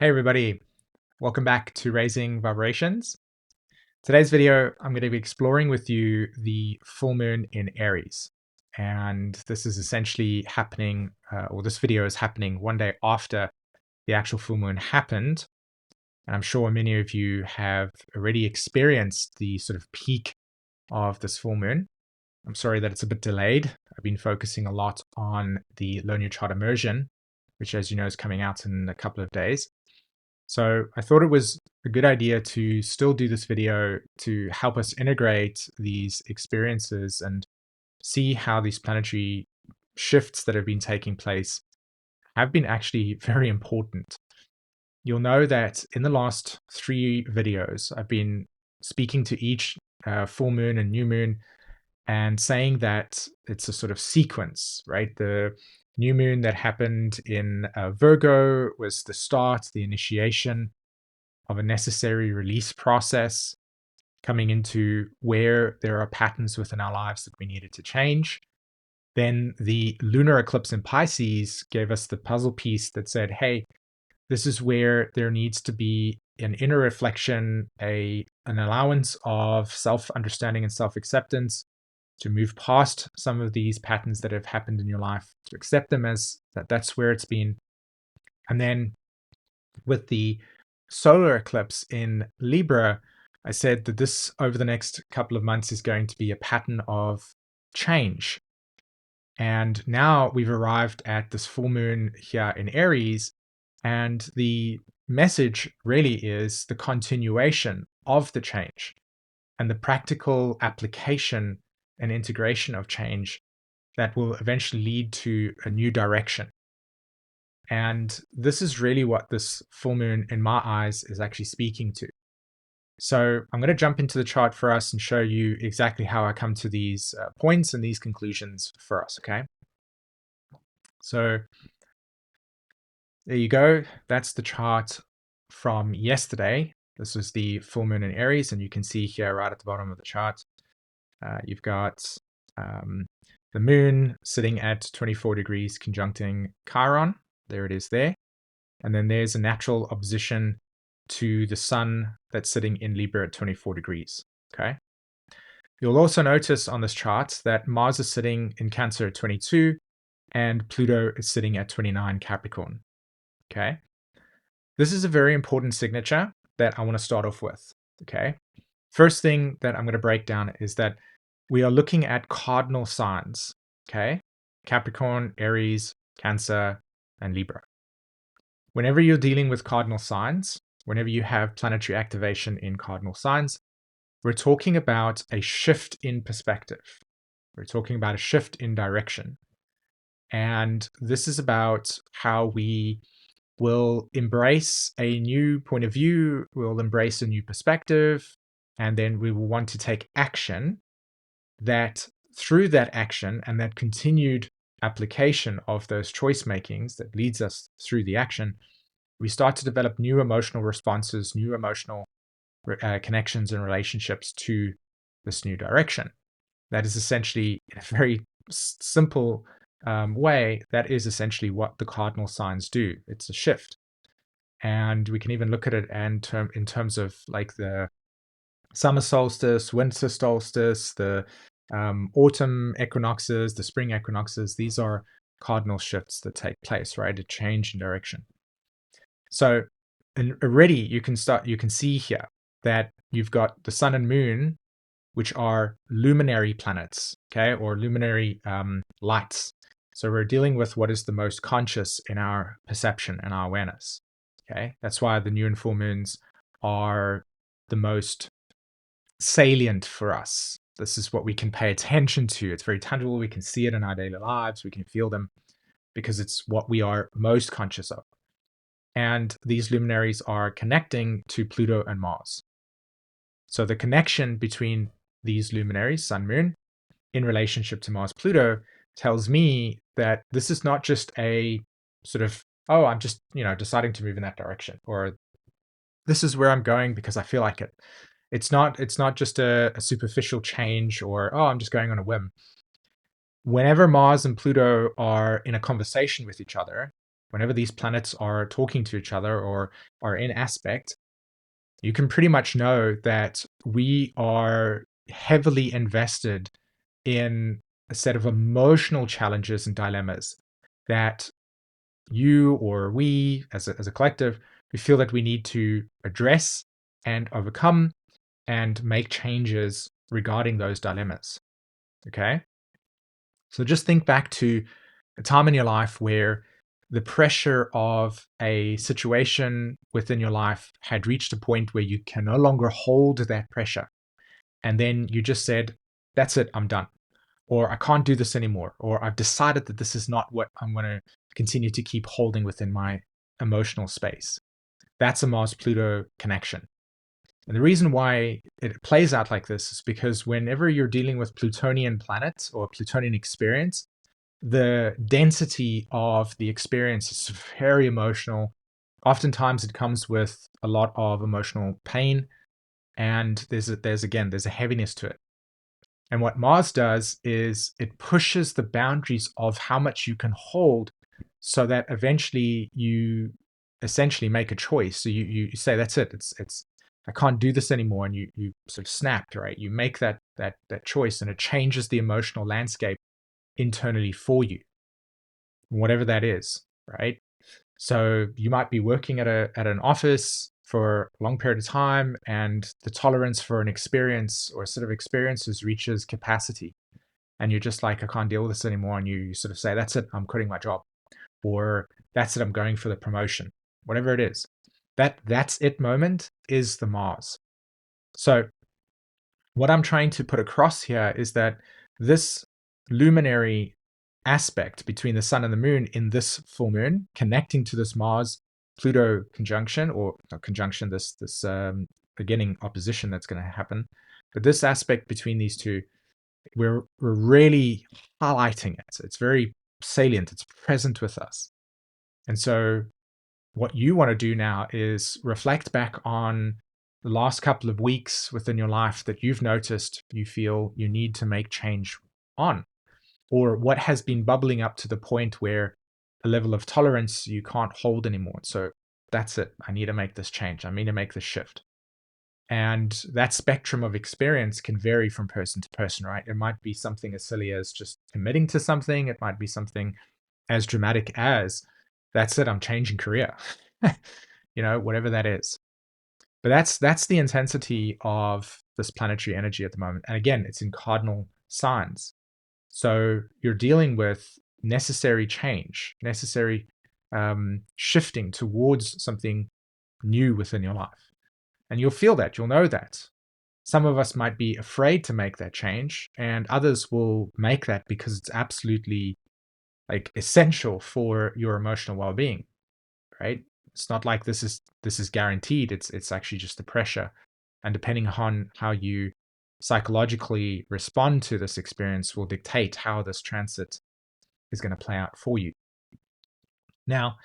Hey everybody, welcome back to Raising Vibrations. Today's video, I'm going to be exploring with you the full moon in Aries. And this is essentially happening, or this video is happening one day after the actual full moon happened. And I'm sure many of you have already experienced the sort of peak of this full moon. I'm sorry that it's a bit delayed. I've been focusing a lot on the Learn Your Chart immersion, which as you know is coming out in a couple of days. So I thought it was a good idea to still do this video to help us integrate these experiences and see how these planetary shifts that have been taking place have been actually very important. You'll know that in the last 3 videos, I've been speaking to each full moon and new moon and saying that it's a sort of sequence, right? The new moon that happened in Virgo was the start, the initiation of a necessary release process, coming into where there are patterns within our lives that we needed to change. Then the lunar eclipse in Pisces gave us the puzzle piece that said, hey, this is where there needs to be an inner reflection, an allowance of self-understanding and self-acceptance to move past some of these patterns that have happened in your life, to accept them as that's where it's been. And then with the solar eclipse in Libra, I said that this over the next couple of months is going to be a pattern of change. And now we've arrived at this full moon here in Aries, and the message really is the continuation of the change and the practical application and integration of change that will eventually lead to a new direction. And this is really what this full moon, in my eyes, is actually speaking to. So I'm going to jump into the chart for us and show you exactly how I come to these points and these conclusions for us, okay? So there you go. That's the chart from yesterday. This was the full moon in Aries, and you can see here right at the bottom of the chart, you've got the moon sitting at 24 degrees conjuncting Chiron. There it is there. And then there's a natural opposition to the sun that's sitting in Libra at 24 degrees, okay? You'll also notice on this chart that Mars is sitting in Cancer at 22 and Pluto is sitting at 29 Capricorn, okay? This is a very important signature that I want to start off with, okay? First thing that I'm going to break down is that we are looking at cardinal signs, okay? Capricorn, Aries, Cancer, and Libra. Whenever you're dealing with cardinal signs, whenever you have planetary activation in cardinal signs, we're talking about a shift in perspective. We're talking about a shift in direction. And this is about how we will embrace a new point of view, we'll embrace a new perspective, and then we will want to take action that through that action and that continued application of those choice makings that leads us through the action, we start to develop new emotional responses, new emotional connections and relationships to this new direction. That is essentially, in a very simple way, that is essentially what the cardinal signs do. It's a shift. And we can even look at it in terms of like the summer solstice, winter solstice, the autumn equinoxes, the spring equinoxes. These are cardinal shifts that take place, right? A change in direction. So already you can see here that you've got the sun and moon, which are luminary planets, okay, or luminary lights. So we're dealing with what is the most conscious in our perception and our awareness, okay? That's why the new and full moons are the most salient for us. This is what we can pay attention to. It's very tangible. We can see it in our daily lives. We can feel them because it's what we are most conscious of. And these luminaries are connecting to Pluto and Mars. So the connection between these luminaries, Sun, Moon, in relationship to Mars, Pluto, tells me that this is not just a sort of, oh, I'm just, deciding to move in that direction, or this is where I'm going because I feel like it. It's not just a superficial change or, oh, I'm just going on a whim. Whenever Mars and Pluto are in a conversation with each other, whenever these planets are talking to each other or are in aspect, you can pretty much know that we are heavily invested in a set of emotional challenges and dilemmas that you or we as a collective, we feel that we need to address and overcome and make changes regarding those dilemmas. Okay. So just think back to a time in your life where the pressure of a situation within your life had reached a point where you can no longer hold that pressure. And then you just said, that's it, I'm done. Or I can't do this anymore. Or I've decided that this is not what I'm going to continue to keep holding within my emotional space. That's a Mars-Pluto connection. And the reason why it plays out like this is because whenever you're dealing with Plutonian planets or Plutonian experience, the density of the experience is very emotional. Oftentimes it comes with a lot of emotional pain, and there's a heaviness to it. And what Mars does is it pushes the boundaries of how much you can hold so that eventually you essentially make a choice. So you say, that's it. It's I can't do this anymore. And you sort of snap, right? You make that choice, and it changes the emotional landscape internally for you, whatever that is, right? So you might be working at an office for a long period of time, and the tolerance for an experience or a set of experiences reaches capacity. And you're just like, I can't deal with this anymore. And you sort of say, that's it, I'm quitting my job. Or that's it, I'm going for the promotion. Whatever it is. That's it moment is the Mars. So what I'm trying to put across here is that this luminary aspect between the sun and the moon in this full moon, connecting to this Mars Pluto conjunction, or not conjunction, this beginning opposition that's going to happen, but this aspect between these two, we're really highlighting it. It's very salient. It's present with us. And so what you want to do now is reflect back on the last couple of weeks within your life that you've noticed you feel you need to make change on, or what has been bubbling up to the point where a level of tolerance you can't hold anymore. So that's it. I need to make this change. I need to make this shift. And that spectrum of experience can vary from person to person, right? It might be something as silly as just committing to something. It might be something as dramatic as, that's it, I'm changing career. Whatever that is. But that's the intensity of this planetary energy at the moment. And again, it's in cardinal signs. So you're dealing with necessary change, necessary shifting towards something new within your life. And you'll feel that, you'll know that. Some of us might be afraid to make that change, and others will make that because it's absolutely like essential for your emotional well-being, right? It's not like this is guaranteed. It's actually just the pressure. And depending on how you psychologically respond to this experience will dictate how this transit is going to play out for you. Now,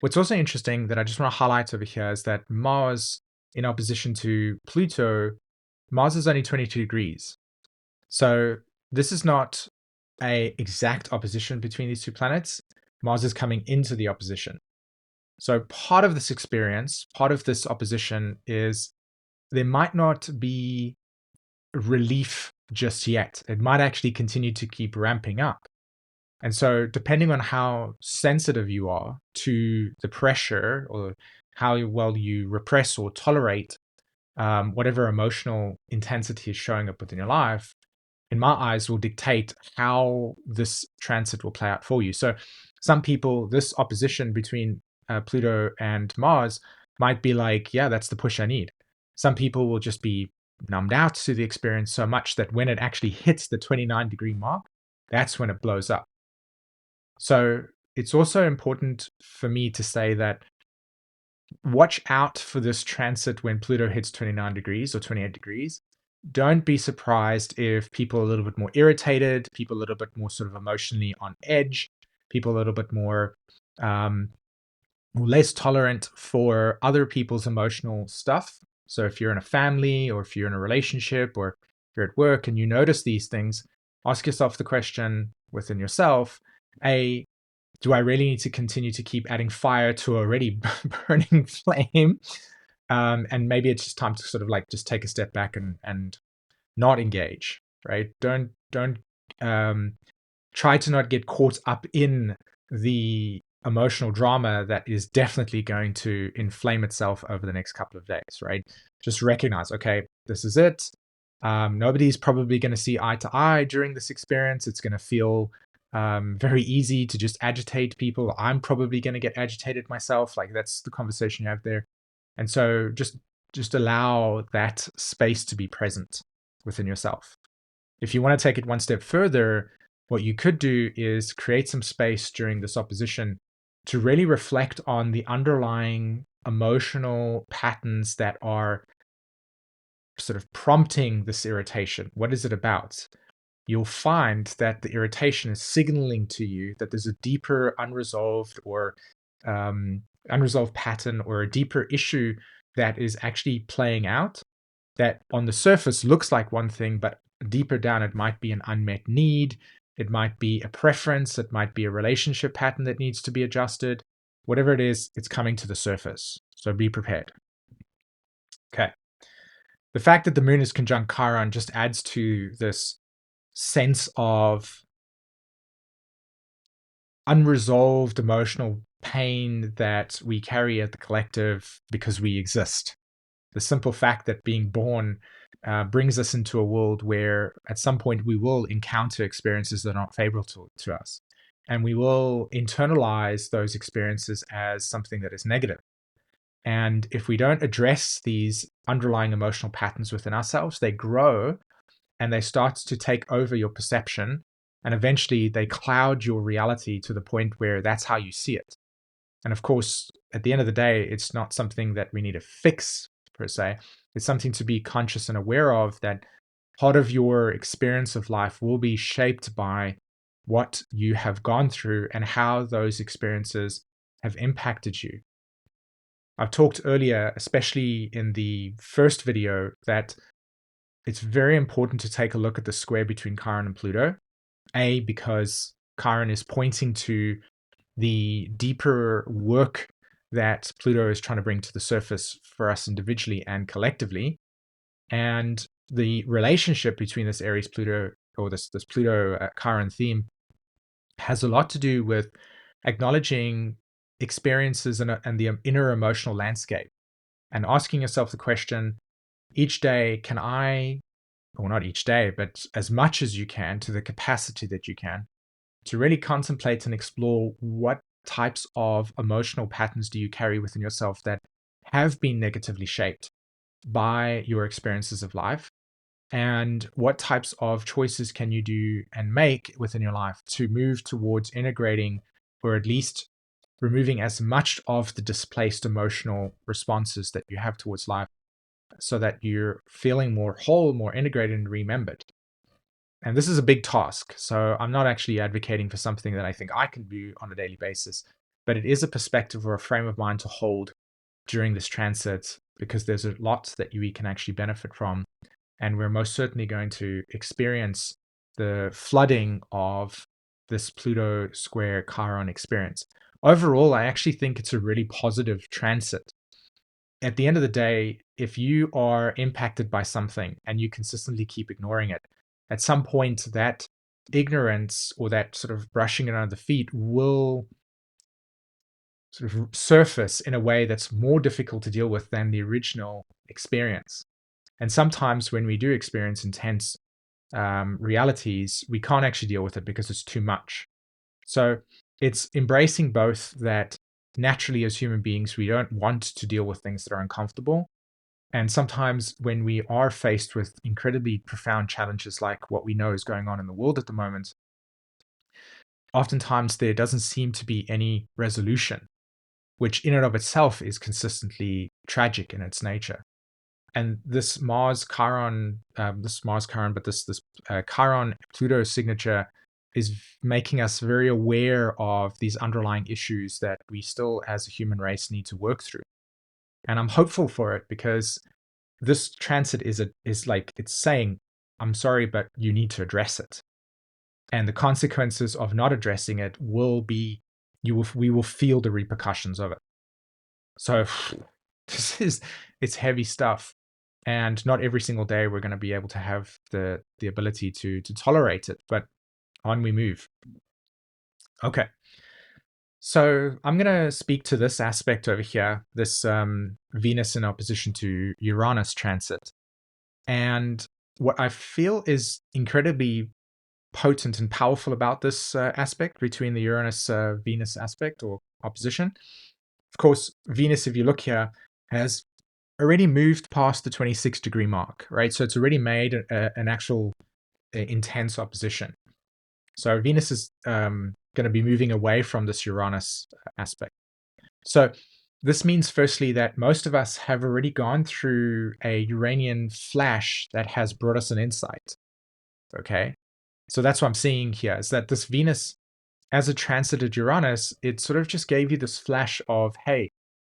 what's also interesting that I just want to highlight over here is that Mars, in opposition to Pluto, Mars is only 22 degrees. So this is not an exact opposition between these two planets. Mars is coming into the opposition. So part of this experience, part of this opposition is there might not be relief just yet. It might actually continue to keep ramping up. And so depending on how sensitive you are to the pressure or how well you repress or tolerate whatever emotional intensity is showing up within your life, in my eyes, will dictate how this transit will play out for you. So some people, this opposition between Pluto and Mars might be like, yeah, that's the push I need. Some people will just be numbed out to the experience so much that when it actually hits the 29-degree mark, that's when it blows up. So it's also important for me to say that watch out for this transit when Pluto hits 29 degrees or 28 degrees. Don't be surprised if people are a little bit more irritated, people a little bit more sort of emotionally on edge, people a little bit more less tolerant for other people's emotional stuff. So if you're in a family or if you're in a relationship or you're at work and you notice these things, ask yourself the question within yourself, A, Do I really need to continue to keep adding fire to already burning flame? And maybe it's just time to sort of like just take a step back and not engage, right? Don't try to not get caught up in the emotional drama that is definitely going to inflame itself over the next couple of days, right? Just recognize, okay, this is it. Nobody's probably going to see eye to eye during this experience. It's going to feel very easy to just agitate people. I'm probably going to get agitated myself. Like that's the conversation you have there. And so just allow that space to be present within yourself. If you want to take it one step further, what you could do is create some space during this opposition to really reflect on the underlying emotional patterns that are sort of prompting this irritation. What is it about? You'll find that the irritation is signaling to you that there's a deeper unresolved or unresolved pattern or a deeper issue that is actually playing out that on the surface looks like one thing, but deeper down it might be an unmet need. It might be a preference. It might be a relationship pattern that needs to be adjusted. Whatever it is, it's coming to the surface. So be prepared. Okay. The fact that the moon is conjunct Chiron just adds to this sense of unresolved emotional pain that we carry at the collective because we exist. The simple fact that being born brings us into a world where at some point we will encounter experiences that are not favorable to us. And we will internalize those experiences as something that is negative. And if we don't address these underlying emotional patterns within ourselves, they grow and they start to take over your perception. And eventually they cloud your reality to the point where that's how you see it. And of course, at the end of the day, it's not something that we need to fix per se. It's something to be conscious and aware of, that part of your experience of life will be shaped by what you have gone through and how those experiences have impacted you. I've talked earlier, especially in the first video, that it's very important to take a look at the square between Chiron and Pluto. A, because Chiron is pointing to the deeper work that Pluto is trying to bring to the surface for us individually and collectively. And the relationship between this Aries Pluto, or this Pluto Chiron theme, has a lot to do with acknowledging experiences and the inner emotional landscape, and asking yourself the question, each day, can I, or not each day, but as much as you can, to the capacity that you can, to really contemplate and explore what types of emotional patterns do you carry within yourself that have been negatively shaped by your experiences of life, and what types of choices can you do and make within your life to move towards integrating, or at least removing as much of the displaced emotional responses that you have towards life, so that you're feeling more whole, more integrated, and remembered. And this is a big task. So I'm not actually advocating for something that I think I can do on a daily basis, but it is a perspective or a frame of mind to hold during this transit, because there's a lot that we can actually benefit from. And we're most certainly going to experience the flooding of this Pluto square Chiron experience. Overall, I actually think it's a really positive transit. At the end of the day, if you are impacted by something and you consistently keep ignoring it, at some point that ignorance or that sort of brushing it under the feet will sort of surface in a way that's more difficult to deal with than the original experience. And sometimes when we do experience intense realities, we can't actually deal with it because it's too much. So it's embracing both that naturally as human beings, we don't want to deal with things that are uncomfortable. And sometimes when we are faced with incredibly profound challenges like what we know is going on in the world at the moment, oftentimes there doesn't seem to be any resolution, which in and of itself is consistently tragic in its nature. And this Chiron, but this Chiron Pluto signature is making us very aware of these underlying issues that we still, as a human race, need to work through. And I'm hopeful for it, because this transit is like, it's saying, I'm sorry, but you need to address it. And the consequences of not addressing it will be we will feel the repercussions of it. So it's heavy stuff, and not every single day we're going to be able to have the ability to tolerate it, but on we move. Okay. So I'm going to speak to this aspect over here, this Venus in opposition to Uranus transit. And what I feel is incredibly potent and powerful about this aspect between the Uranus-Venus aspect or opposition. Of course, Venus, if you look here, has already moved past the 26-degree mark, right? So it's already made an actual intense opposition. So Venus is going to be moving away from this Uranus aspect. So this means, firstly, that most of us have already gone through a Uranian flash that has brought us an insight. Okay, so that's what I'm seeing here, is that this Venus, as it transited Uranus, it sort of just gave you this flash of, hey,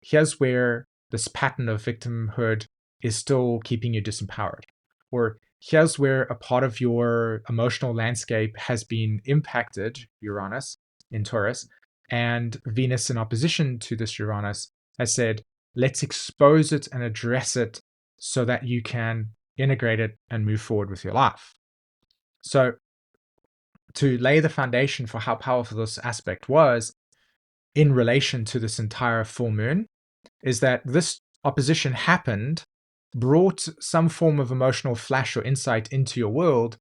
here's where this pattern of victimhood is still keeping you disempowered. Or here's where a part of your emotional landscape has been impacted, Uranus in Taurus, and Venus in opposition to this Uranus has said, let's expose it and address it so that you can integrate it and move forward with your life. So to lay the foundation for how powerful this aspect was in relation to this entire full moon is that this opposition happened, brought some form of emotional flash or insight into your world.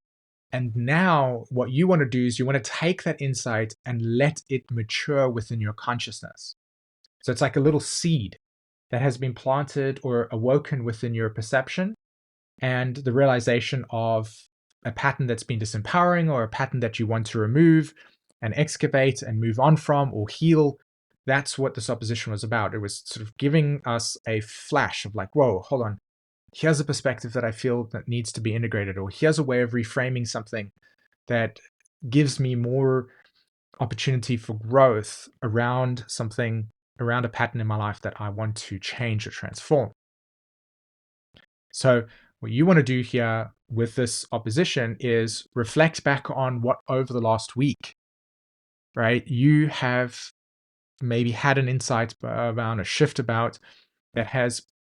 And now what you want to do is you want to take that insight and let it mature within your consciousness. So it's like a little seed that has been planted or awoken within your perception and the realization of a pattern that's been disempowering or a pattern that you want to remove and excavate and move on from or heal. That's what this opposition was about. It was sort of giving us a flash of like, whoa, hold on. Here's a perspective that I feel that needs to be integrated, or here's a way of reframing something that gives me more opportunity for growth around something, around a pattern in my life that I want to change or transform. So what you want to do here with this opposition is reflect back on what over the last week, right? You have maybe had an insight around a shift about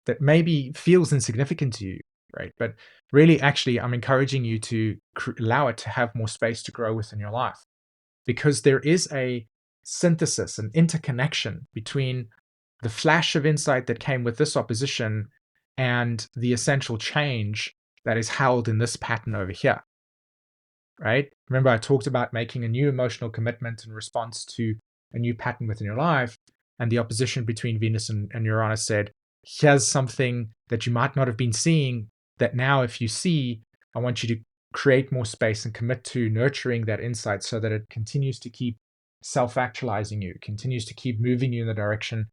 that maybe feels insignificant to you, right? But really, actually, I'm encouraging you to allow it to have more space to grow within your life, because there is a synthesis, an interconnection between the flash of insight that came with this opposition and the essential change that is held in this pattern over here, right? Remember, I talked about making a new emotional commitment in response to a new pattern within your life, and the opposition between Venus and Uranus said, here's something that you might not have been seeing that now if you see, I want you to create more space and commit to nurturing that insight so that it continues to keep self-actualizing you, continues to keep moving you in the direction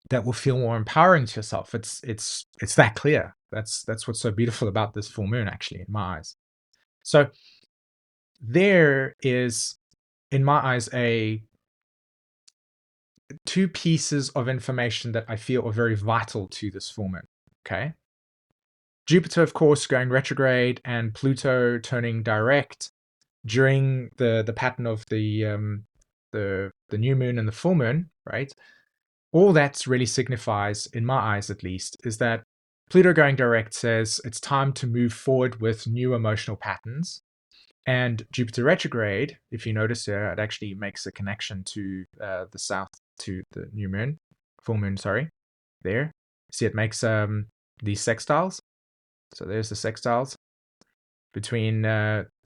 that will feel more empowering to yourself. It's that clear. That's what's so beautiful about this full moon, actually, in my eyes. So there is, in my eyes, two pieces of information that I feel are very vital to this full moon. Okay. Jupiter, of course, going retrograde, and Pluto turning direct during the pattern of the new moon and the full moon, right? All that really signifies, in my eyes at least, is that Pluto going direct says it's time to move forward with new emotional patterns. And Jupiter retrograde, if you notice here, it actually makes a connection to the south, to the new moon, full moon, sorry, there. See, it makes these sextiles. So there's the sextiles between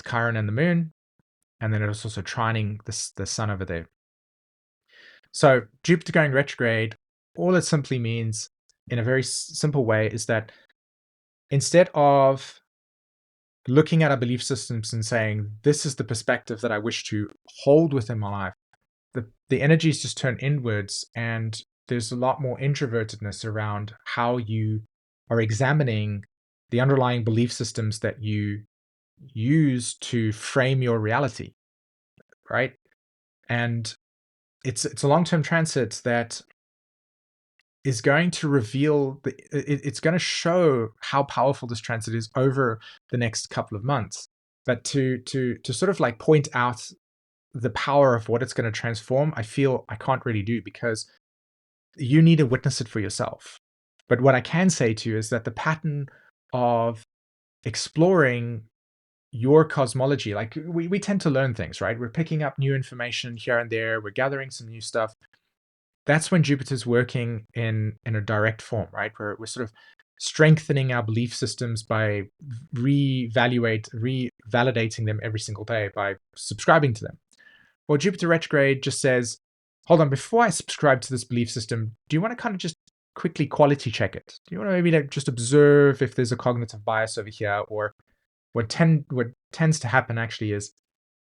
Chiron and the moon. And then it's also trining the sun over there. So Jupiter going retrograde, all it simply means in a very simple way is that instead of looking at our belief systems and saying, this is the perspective that I wish to hold within my life, the energies just turn inwards, and there's a lot more introvertedness around how you are examining the underlying belief systems that you use to frame your reality, right? And it's a long-term transit that is going to reveal it's going to show how powerful this transit is over the next couple of months. But to sort of like point out the power of what it's going to transform, I feel I can't really do, because you need to witness it for yourself. But what I can say to you is that the pattern of exploring your cosmology, like we tend to learn things, right? We're picking up new information here and there, we're gathering some new stuff. That's when Jupiter's working in a direct form, right? We're sort of strengthening our belief systems by revalidating them every single day by subscribing to them. Well, Jupiter retrograde just says, hold on, before I subscribe to this belief system, do you want to kind of just quickly quality check it? Do you want to maybe just observe if there's a cognitive bias over here? Or what tends to happen actually is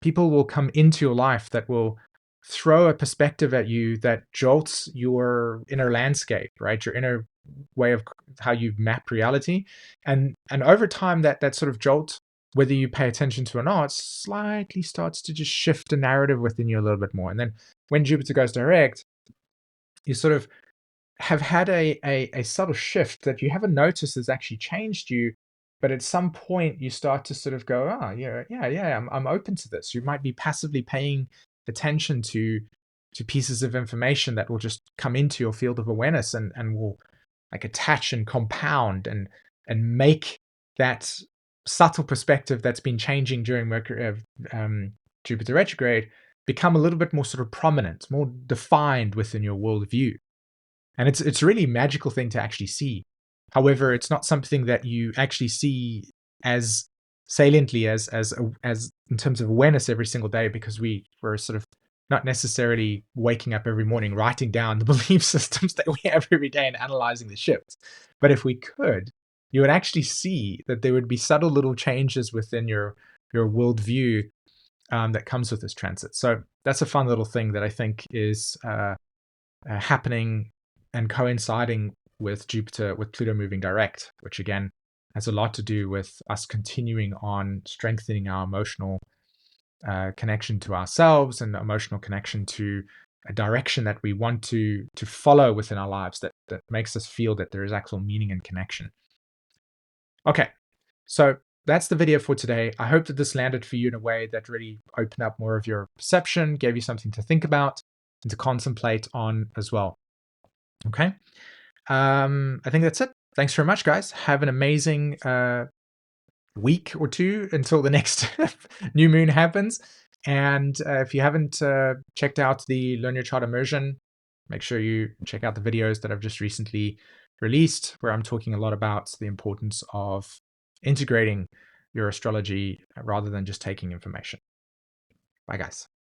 people will come into your life that will throw a perspective at you that jolts your inner landscape, right? Your inner way of how you map reality. And over time, that sort of jolt, whether you pay attention to it or not, slightly starts to just shift the narrative within you a little bit more. And then when Jupiter goes direct, you sort of have had a subtle shift that you haven't noticed has actually changed you, but at some point you start to sort of go, oh yeah, I'm open to this. You might be passively paying attention to pieces of information that will just come into your field of awareness and will like attach and compound and make that subtle perspective that's been changing during Jupiter retrograde become a little bit more sort of prominent, more defined within your worldview. And it's a really magical thing to actually see. However, it's not something that you actually see as saliently as in terms of awareness every single day, because we're sort of not necessarily waking up every morning writing down the belief systems that we have every day and analyzing the shifts. But if we could, you would actually see that there would be subtle little changes within your worldview that comes with this transit. So that's a fun little thing that I think is happening and coinciding with Pluto moving direct, which again has a lot to do with us continuing on strengthening our emotional connection to ourselves and emotional connection to a direction that we want to follow within our lives that makes us feel that there is actual meaning and connection. Okay, so that's the video for today. I hope that this landed for you in a way that really opened up more of your perception, gave you something to think about and to contemplate on as well. Okay. I think that's it. Thanks very much, guys. Have an amazing week or two until the next new moon happens. And if you haven't checked out the Learn Your Chart immersion, make sure you check out the videos that I've just recently released, where I'm talking a lot about the importance of integrating your astrology rather than just taking information. Bye, guys.